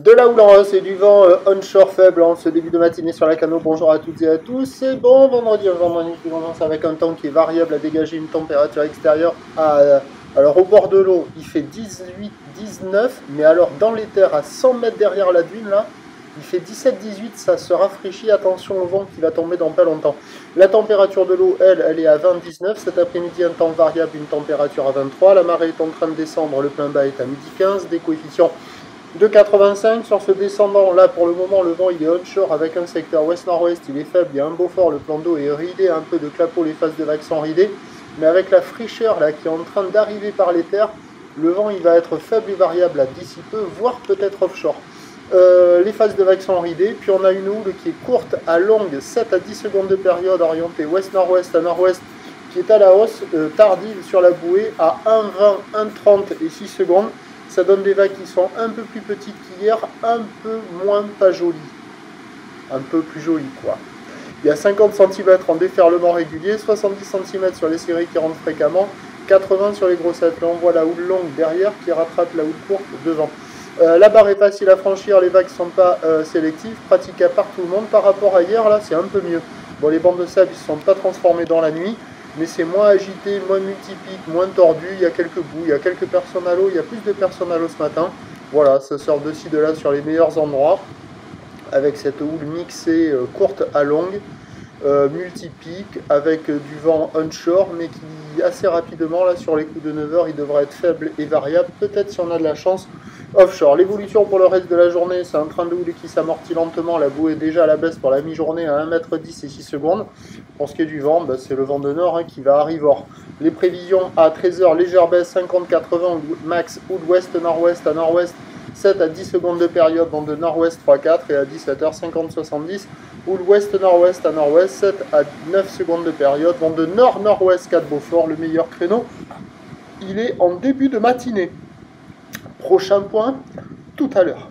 De la houle en hausse et du vent onshore faible en ce début de matinée sur la Cano. Bonjour à toutes et à tous. C'est bon vendredi, qui commence avec un temps qui est variable à dégager une température extérieure alors au bord de l'eau, il fait 18-19, mais alors dans les terres à 100 mètres derrière la dune là, il fait 17-18, ça se rafraîchit, attention au vent qui va tomber dans pas longtemps. La température de l'eau, elle est à 20-19, cet après-midi un temps variable, une température à 23, la marée est en train de descendre, le plein bas est à midi 15, des coefficients de 85 sur ce descendant. Là, pour le moment, le vent il est onshore avec un secteur ouest-nord-ouest, il est faible, il y a un beau fort, le plan d'eau est ridé, un peu de clapot, les faces de vagues sont ridées. Mais avec la fraîcheur là qui est en train d'arriver par les terres, le vent il va être faible et variable d'ici peu, voire peut-être offshore. Les phases de vagues sont ridées, puis on a une houle qui est courte à longue, 7 à 10 secondes de période, orientée ouest-nord-ouest à nord-ouest, qui est à la hausse, tardive sur la bouée à 1,20, 1,30 et 6 secondes. Ça donne des vagues qui sont un peu plus petites qu'hier, un peu moins pas jolies. Un peu plus jolies quoi. Il y a 50 cm en déferlement régulier, 70 cm sur les séries qui rentrent fréquemment, 80 sur les grossettes. Là on voit la houle longue derrière qui rattrape la houle courte devant. La barre est facile à franchir, les vagues ne sont pas sélectives, pratiquables par tout le monde. Par rapport à hier, là c'est un peu mieux. Bon, les bandes de sable ne se sont pas transformées dans la nuit, mais c'est moins agité, moins multipique, moins tordu. Il y a quelques bouts, il y a quelques personnes à l'eau, il y a plus de personnes à l'eau ce matin. Voilà, ça sort de ci de là sur les meilleurs endroits, avec cette houle mixée courte à longue, multipique, avec du vent onshore, mais qui assez rapidement, là sur les coups de 9 h, il devrait être faible et variable, peut-être si on a de la chance, offshore. L'évolution pour le reste de la journée, c'est un train de houle qui s'amortit lentement, la boue est déjà à la baisse pour la mi-journée à 1,10 m et 6 secondes. Pour ce qui est du vent, c'est le vent de nord qui va arriver. Les prévisions à 13 h, légère baisse 50-80, max houle ouest-nord-ouest à nord-ouest, 7 à 10 secondes de période, vent de nord-ouest 3-4 et à 17 h 50-70, houle ouest-nord-ouest à nord-ouest, 7 à 9 secondes de période, vent de nord-nord-ouest 4 Beaufort, le meilleur créneau, il est en début de matinée. Prochain point, tout à l'heure.